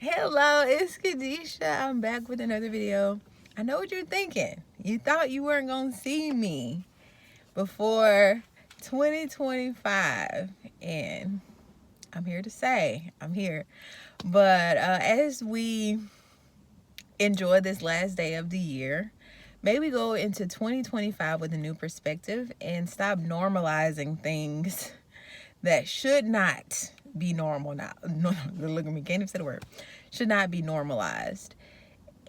Hello, it's Kadisha. I'm back with another video. I know what you're thinking. You thought you weren't going to see me before 2025. And I'm here to say, I'm here. But as we enjoy this last day of the year, maybe go into 2025 with a new perspective and stop normalizing things that should not be normal now. No, look at me, can't even say the word. Should not be normalized.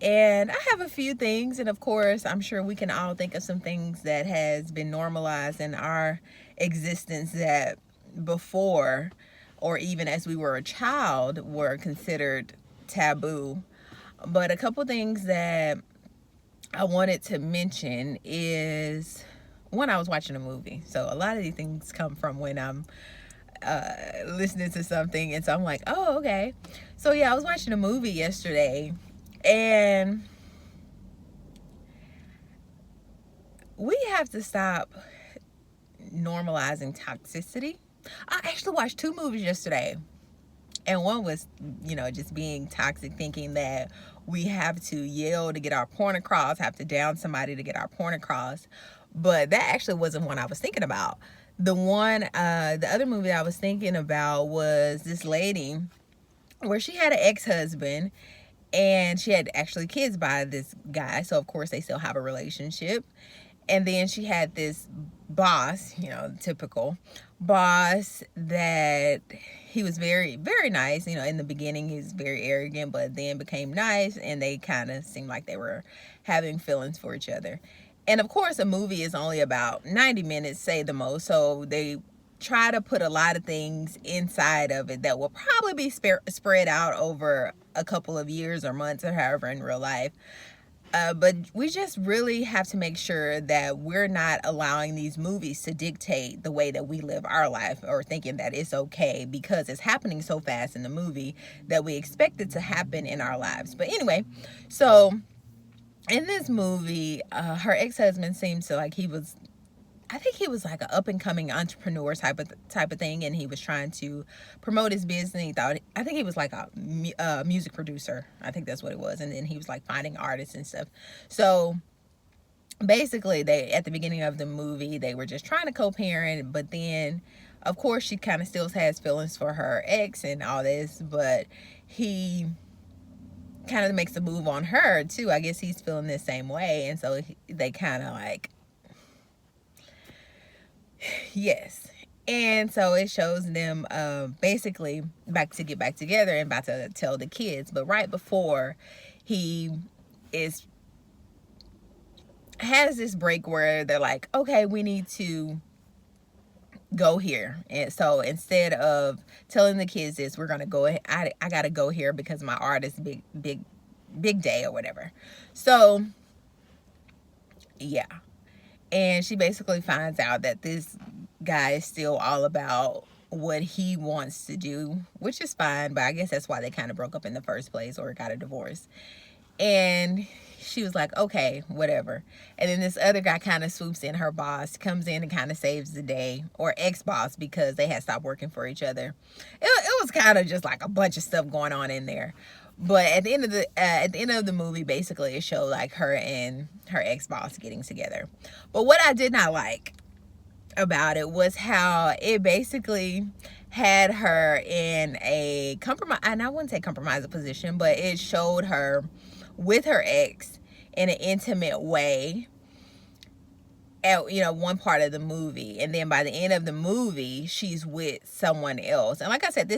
And I have a few things, and of course, I'm sure we can all think of some things that has been normalized in our existence that before, or even as we were a child, were considered taboo. But a couple things that I wanted to mention is one, I was watching a movie. So a lot of these things come from when I'm listening to something, and so I'm like, oh, okay. So yeah, I was watching a movie yesterday, and we have to stop normalizing toxicity. I actually watched two movies yesterday, and one was, just being toxic, thinking that we have to yell to get our point across, have to down somebody to get our point across. But that actually wasn't one I was thinking about. The other movie I was thinking about was this lady where she had an ex-husband, and she had actually kids by this guy. So of course they still have a relationship. And then she had this boss, typical boss, that he was very, very nice. In the beginning he was very arrogant, but then became nice, and they kind of seemed like they were having feelings for each other. And of course, a movie is only about 90 minutes, say the most. So they try to put a lot of things inside of it that will probably be spread out over a couple of years or months or however in real life. But we just really have to make sure that we're not allowing these movies to dictate the way that we live our life, or thinking that it's okay because it's happening so fast in the movie that we expect it to happen in our lives. But anyway, so in this movie, her ex-husband seems to, like, I think he was like an up and coming entrepreneur type of thing, and he was trying to promote his business. I think he was like a music producer. I think that's what it was. And then he was like finding artists and stuff. So basically, they, at the beginning of the movie, they were just trying to co-parent, but then of course she kind of still has feelings for her ex and all this, but he kind of makes a move on her too. I guess he's feeling the same way, and so they kind of like, yes. And so it shows them basically get back together and about to tell the kids. But right before he is has this break where they're like, okay, we need to go here. And so instead of telling the kids this, we're gonna go ahead, I gotta go here because my artist big day or whatever. So yeah. And she basically finds out that this guy is still all about what he wants to do, which is fine, but I guess that's why they kind of broke up in the first place or got a divorce. And she was like, okay, whatever. And then this other guy kind of swoops in, her boss comes in and kind of saves the day, or ex-boss, because they had stopped working for each other. It was kind of just like a bunch of stuff going on in there. But at the end of the movie, basically it showed like her and her ex-boss getting together. But what I did not like about it was how it basically had her in a compromise, and I wouldn't say compromise position, but it showed her with her ex in an intimate way at one part of the movie, and then by the end of the movie she's with someone else. And like I said,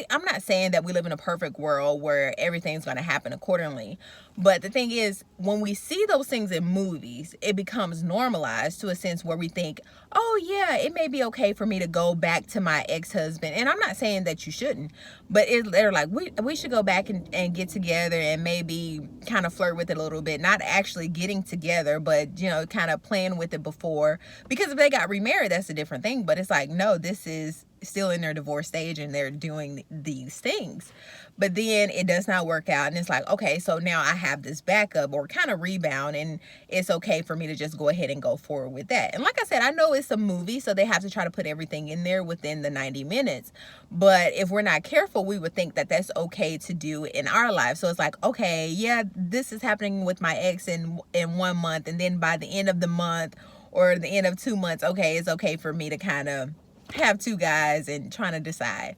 I'm not saying that we live in a perfect world where everything's going to happen accordingly, but the thing is, when we see those things in movies, it becomes normalized to a sense where we think, oh yeah, it may be okay for me to go back to my ex-husband. And I'm not saying that you shouldn't, but they're like, we should go back and get together and maybe kind of flirt with it a little bit, not actually getting together, but kind of playing with it before. Because if they got remarried, that's a different thing. But it's like, no, this is still in their divorce stage and they're doing these things. But then it does not work out, and it's like, okay, so now I have this backup or kind of rebound, and it's okay for me to just go ahead and go forward with that. And like I said, I know it's a movie, so they have to try to put everything in there within the 90 minutes. But if we're not careful, we would think that that's okay to do in our life. So it's like, okay, yeah, this is happening with my ex in 1 month, and then by the end of the month or the end of 2 months, okay, it's okay for me to kind of have two guys and trying to decide.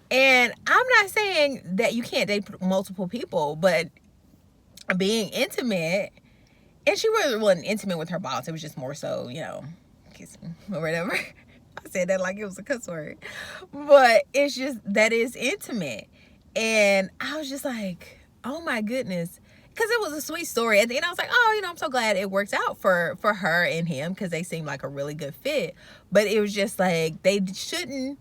And I'm not saying that you can't date multiple people, but being intimate, and she really wasn't intimate with her boss. It was just more so, you know, kissing or whatever. I said that like it was a cuss word. But it's just, that is intimate. And I was just like, oh my goodness. Because it was a sweet story. At the end, I was like, oh, you know, I'm so glad it works out for her and him, because they seem like a really good fit. But it was just like, they shouldn't,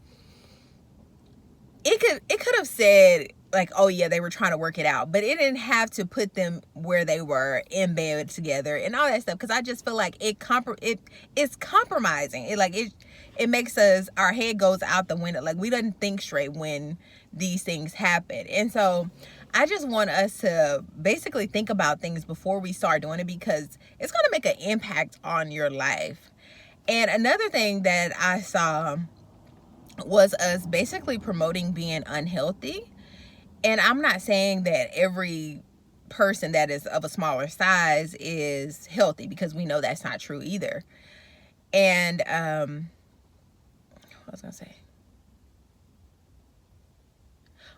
it could have said like, oh yeah, they were trying to work it out, but it didn't have to put them where they were in bed together and all that stuff. Because I just feel like it's compromising. It makes us, our head goes out the window. Like, we don't think straight when these things happen. And so I just want us to basically think about things before we start doing it, because it's going to make an impact on your life. And another thing that I saw was us basically promoting being unhealthy. And I'm not saying that every person that is of a smaller size is healthy, because we know that's not true either. And what was I gonna say?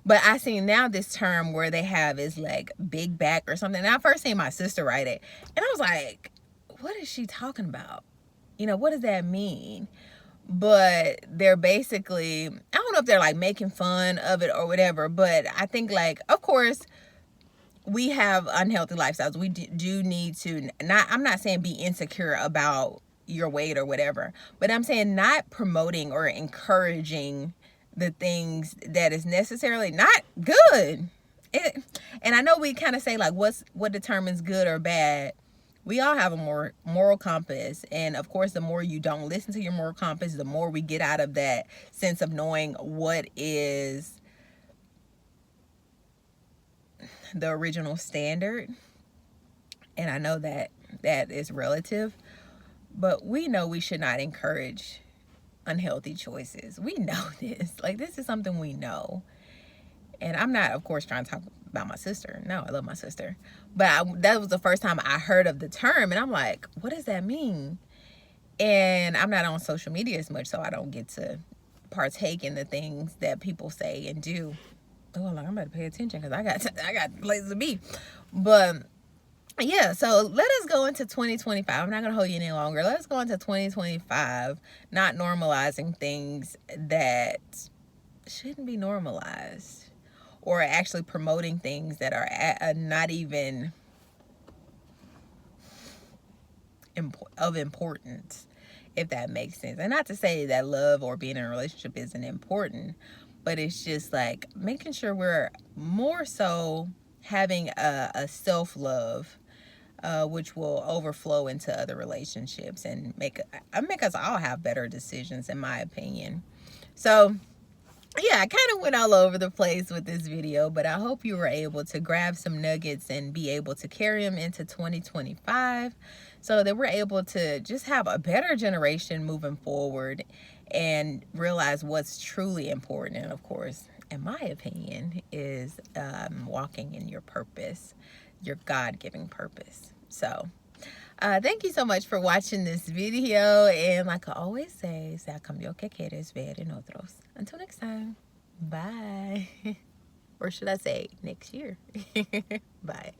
But I see now this term where they have is like big back or something. And I first seen my sister write it, and I was like, what is she talking about? You know, what does that mean? But they're basically, I don't know if they're like making fun of it or whatever, but I think, like, of course we have unhealthy lifestyles. We do need to, I'm not saying be insecure about your weight or whatever, but I'm saying not promoting or encouraging the things that is necessarily not good. And I know we kind of say like, what determines good or bad. We all have a more moral compass. And of course, the more you don't listen to your moral compass, the more we get out of that sense of knowing what is the original standard. And I know that that is relative, but we know we should not encourage unhealthy choices. We know this. Like, this is something we know. And I'm not, of course, trying to talk about my sister. No, I love my sister. But that was the first time I heard of the term. And I'm like, what does that mean? And I'm not on social media as much, so I don't get to partake in the things that people say and do. Oh, like, I'm about to pay attention, because I got places to be. But yeah, so let us go into 2025. I'm not going to hold you any longer. Let's go into 2025, not normalizing things that shouldn't be normalized, or actually promoting things that are not even of importance, if that makes sense. And not to say that love or being in a relationship isn't important, but it's just like making sure we're more so having a self-love, which will overflow into other relationships and make us all have better decisions, in my opinion. So yeah, I kind of went all over the place with this video, but I hope you were able to grab some nuggets and be able to carry them into 2025, so that we're able to just have a better generation moving forward and realize what's truly important. And of course, in my opinion, is walking in your purpose, your God-given purpose. So thank you so much for watching this video. And like I always say, sea cambio que quieres ver en otros. Until next time, bye. Or should I say next year? Bye.